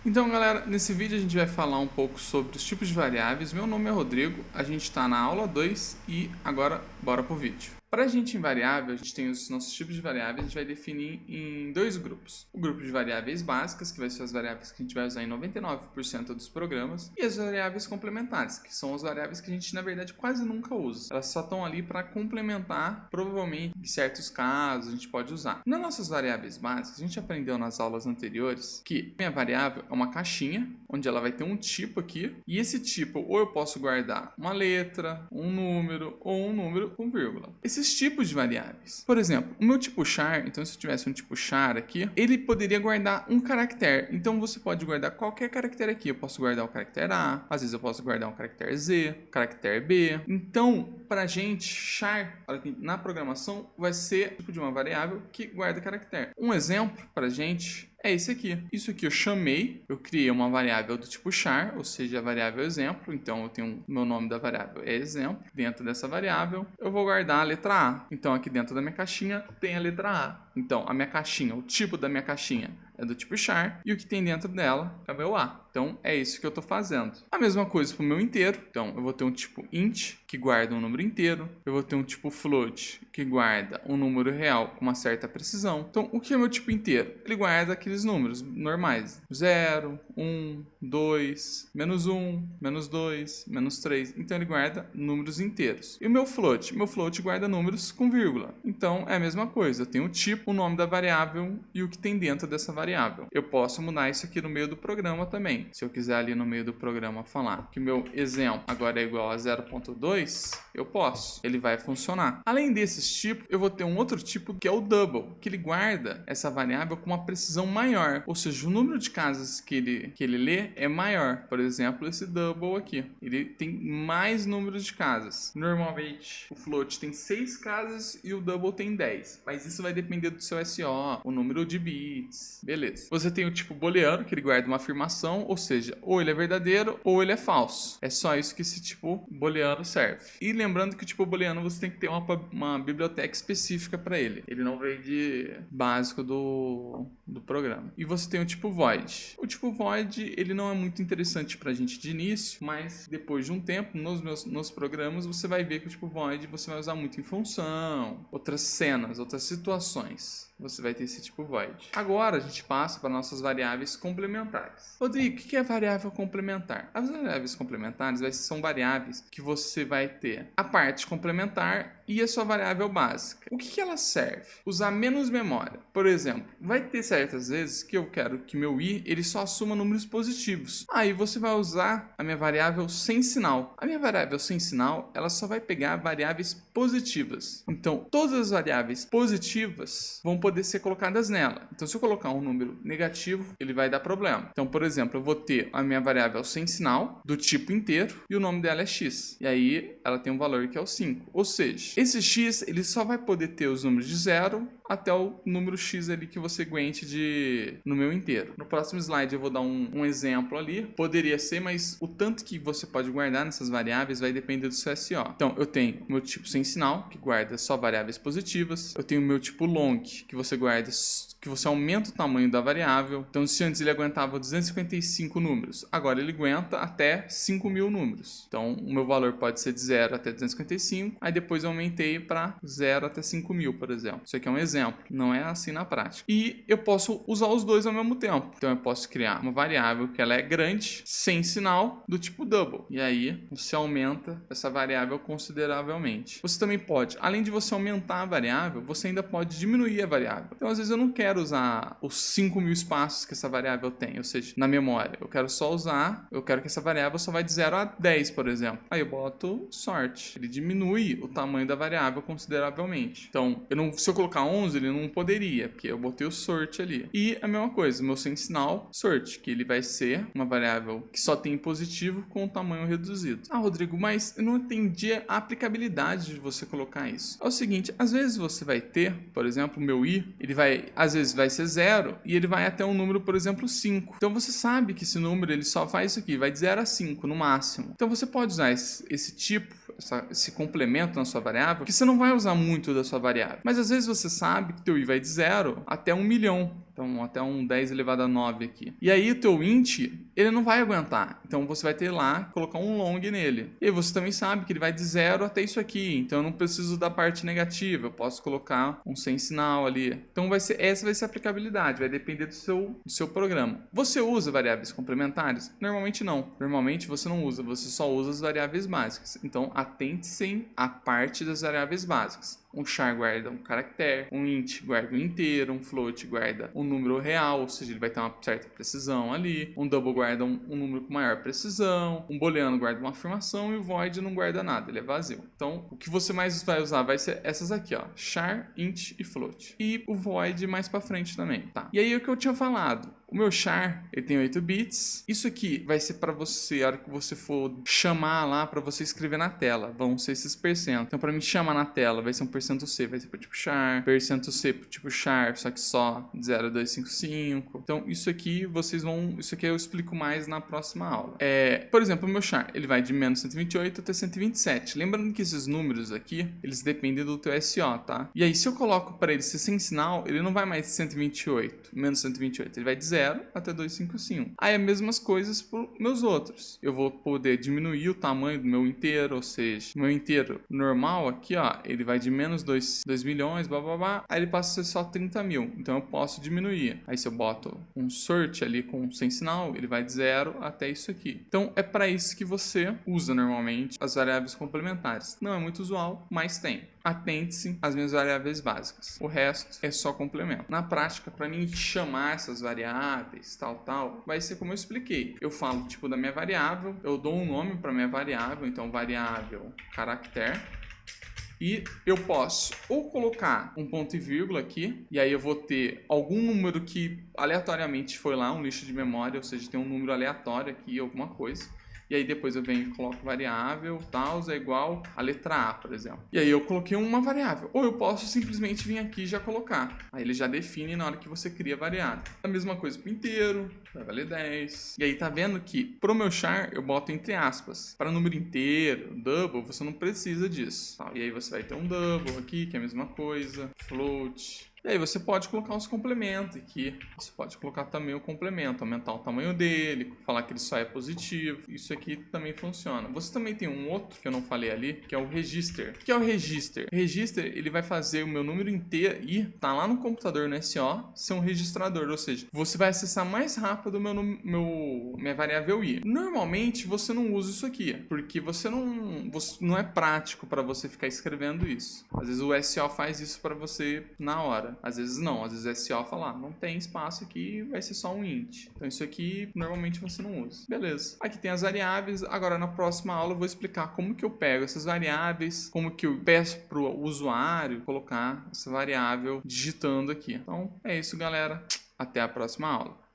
Então, galera, nesse vídeo a gente vai falar um pouco sobre os tipos de variáveis. Meu nome é Rodrigo, a gente está na aula 2 e agora bora pro vídeo. Para a gente em variável, a gente tem os nossos tipos de variáveis, a gente vai definir em dois grupos. O grupo de variáveis básicas, que vai ser as variáveis que a gente vai usar em 99% dos programas, e as variáveis complementares, que são as variáveis que a gente, na verdade, quase nunca usa. Elas só estão ali para complementar, provavelmente, em certos casos, a gente pode usar. Nas nossas variáveis básicas, a gente aprendeu nas aulas anteriores que minha variável é uma caixinha, onde ela vai ter um tipo aqui, e esse tipo, ou eu posso guardar uma letra, um número, ou um número com vírgula. Esses tipos de variáveis. Por exemplo, o meu tipo char, então se eu tivesse um tipo char aqui, ele poderia guardar um caractere. Então você pode guardar qualquer caractere aqui. Eu posso guardar o caractere A, às vezes eu posso guardar um caractere Z, caractere B. Então, pra gente, char na programação vai ser tipo de uma variável que guarda caractere. Um exemplo pra gente é esse aqui. Isso aqui eu criei uma variável do tipo char, ou seja, a variável exemplo. Então eu tenho meu nome da variável é exemplo. Dentro dessa variável eu vou guardar a letra A. Então aqui dentro da minha caixinha tem a letra A. Então a minha caixinha, o tipo da minha caixinha é do tipo char e o que tem dentro dela é o A. Então é isso que eu estou fazendo. A mesma coisa para o meu inteiro. Então eu vou ter um tipo int que guarda um número inteiro. Eu vou ter um tipo float que guarda um número real com uma certa precisão. Então o que é meu tipo inteiro? Ele guarda aqueles números normais. 0, 1, 2, menos 1, menos 2, menos 3. Então ele guarda números inteiros. E o meu float? Meu float guarda números com vírgula. Então é a mesma coisa. Eu tenho o tipo, o nome da variável e o que tem dentro dessa variável. Eu posso mudar isso aqui no meio do programa também. Se eu quiser ali no meio do programa falar que meu exemplo agora é igual a 0.2, eu posso. Ele vai funcionar. Além desses tipos, eu vou ter um outro tipo que é o double, que ele guarda essa variável com uma precisão maior. Ou seja, o número de casas que ele lê é maior. Por exemplo, esse double aqui. Ele tem mais números de casas. Normalmente, o float tem 6 casas e o double tem 10. Mas isso vai depender do seu SO, o número de bits. Beleza. Você tem o tipo booleano, que ele guarda uma afirmação, ou seja, ou ele é verdadeiro ou ele é falso. É só isso que esse tipo booleano serve. E lembrando que o tipo booleano você tem que ter uma biblioteca específica para ele. Ele não vem de básico do programa. E você tem o tipo void. O tipo void, ele não é muito interessante para a gente de início, mas depois de um tempo, nos programas, você vai ver que o tipo void você vai usar muito em função, outras cenas, outras situações. Você vai ter esse tipo void. Agora a gente passa para nossas variáveis complementares. Rodrigo, o que é variável complementar? As variáveis complementares são variáveis que você vai ter a parte complementar e a sua variável básica. O que ela serve? Usar menos memória. Por exemplo, vai ter certas vezes que eu quero que meu i ele só assuma números positivos. Aí você vai usar a minha variável sem sinal. A minha variável sem sinal, ela só vai pegar variáveis positivas. Então, todas as variáveis positivas vão poder ser colocadas nela. Então, se eu colocar um número negativo, ele vai dar problema. Então, por exemplo, eu vou ter a minha variável sem sinal, do tipo inteiro, e o nome dela é x. E aí, ela tem um valor que é o 5. Ou seja, esse x, ele só vai poder ter os números de 0 até o número x ali que você aguente no meu inteiro. No próximo slide eu vou dar um exemplo ali. Poderia ser, mas o tanto que você pode guardar nessas variáveis vai depender do seu SO. Então, eu tenho o meu tipo sem sinal, que guarda só variáveis positivas. Eu tenho o meu tipo long, que você guarda, que você aumenta o tamanho da variável. Então, se antes ele aguentava 255 números, agora ele aguenta até 5.000 números. Então, o meu valor pode ser de 0 até 255, aí depois eu aumentei para 0 até 5.000, por exemplo. Isso aqui é um exemplo, não é assim na prática. E eu posso usar os dois ao mesmo tempo. Então, eu posso criar uma variável que ela é grande, sem sinal, do tipo double. E aí, você aumenta essa variável consideravelmente. Você também pode, além de você aumentar a variável, você ainda pode diminuir a variável. Então, às vezes eu não quero usar os 5.000 espaços que essa variável tem, ou seja, na memória. Eu quero que essa variável só vai de 0 a 10, por exemplo. Aí eu boto sort. Ele diminui o tamanho da variável consideravelmente. Então, se eu colocar 11, ele não poderia, porque eu botei o sort ali. E a mesma coisa, meu sem sinal, sort, que ele vai ser uma variável que só tem positivo com o tamanho reduzido. Ah, Rodrigo, mas eu não entendi a aplicabilidade de você colocar isso. É o seguinte, às vezes você vai ter, por exemplo, o meu i, ele vai, às vezes vai ser 0 e ele vai até um número, por exemplo, 5. Então você sabe que esse número ele só faz isso aqui, vai de 0 a 5 no máximo. Então você pode usar esse tipo, esse complemento na sua variável, que você não vai usar muito da sua variável. Mas às vezes você sabe sabe que teu i vai de 0 até 1 milhão. Então, até um 10 elevado a 9 aqui. E aí, o teu int, ele não vai aguentar. Então, você vai ter lá, colocar um long nele. E você também sabe que ele vai de 0 até isso aqui. Então, eu não preciso da parte negativa. Eu posso colocar um sem sinal ali. Então, essa vai ser a aplicabilidade. Vai depender do seu programa. Você usa variáveis complementares? Normalmente não. Normalmente, você não usa. Você só usa as variáveis básicas. Então, atente-se à parte das variáveis básicas. Um char guarda um caractere, um int guarda um inteiro, um float guarda um número real, ou seja, ele vai ter uma certa precisão ali, um double guarda um número com maior precisão, um booleano guarda uma afirmação e o void não guarda nada, ele é vazio. Então, o que você mais vai usar vai ser essas aqui, ó, char, int e float. E o void mais pra frente também, tá? E aí, o que eu tinha falado, o meu char, ele tem 8 bits. Isso aqui vai ser para você, a hora que você for chamar lá, para você escrever na tela. Vão ser esses %. Então, para mim chamar na tela, vai ser um %C, vai ser pro tipo char. %C pro tipo char, só que só 0, 2, 5, 5. Então, isso aqui isso aqui eu explico mais na próxima aula. Por exemplo, o meu char, ele vai de menos 128 até 127. Lembrando que esses números aqui, eles dependem do teu SO, tá? E aí, se eu coloco para ele ser sem sinal, ele não vai mais de 128, menos 128. Ele vai de 0 até 255. Aí as mesmas coisas para os meus outros. Eu vou poder diminuir o tamanho do meu inteiro, ou seja, o meu inteiro normal aqui, ó, ele vai de menos 2 milhões, blá blá blá, aí ele passa a ser só 30 mil. Então eu posso diminuir. Aí se eu boto um sort ali com sem sinal, ele vai de 0 até isso aqui. Então é para isso que você usa normalmente as variáveis complementares. Não é muito usual, mas tem. Atente-se às minhas variáveis básicas. O resto é só complemento. Na prática, para mim chamar essas variáveis, tal, vai ser como eu expliquei. Eu falo tipo da minha variável, eu dou um nome para minha variável, então variável caractere. E eu posso ou colocar um ponto e vírgula aqui, e aí eu vou ter algum número que aleatoriamente foi lá, um lixo de memória, ou seja, tem um número aleatório aqui, alguma coisa. E aí depois eu venho e coloco variável, tal, é igual a letra A, por exemplo. E aí eu coloquei uma variável. Ou eu posso simplesmente vir aqui e já colocar. Aí ele já define na hora que você cria a variável. A mesma coisa para o inteiro, vai valer 10. E aí tá vendo que pro meu char eu boto entre aspas. Para número inteiro, double, você não precisa disso. Tá? E aí você vai ter um double aqui, que é a mesma coisa. Float. E aí você pode colocar os complementos aqui. Você pode colocar também o complemento, aumentar o tamanho dele, falar que ele só é positivo. Isso aqui também funciona. Você também tem um outro que eu não falei ali, que é o register. O que é o register? O register, ele vai fazer o meu número inteiro e tá lá no computador no SO, ser um registrador, ou seja, você vai acessar mais rápido minha variável i. Normalmente você não usa isso aqui, porque você não é prático para você ficar escrevendo isso. Às vezes o SO faz isso para você na hora. Às vezes não, às vezes o SO fala, não tem espaço aqui, vai ser só um int. Então isso aqui normalmente você não usa. Beleza. Aqui tem as variáveis. Agora na próxima aula eu vou explicar como que eu pego essas variáveis, como que eu peço para o usuário colocar essa variável digitando aqui. Então é isso, galera. Até a próxima aula.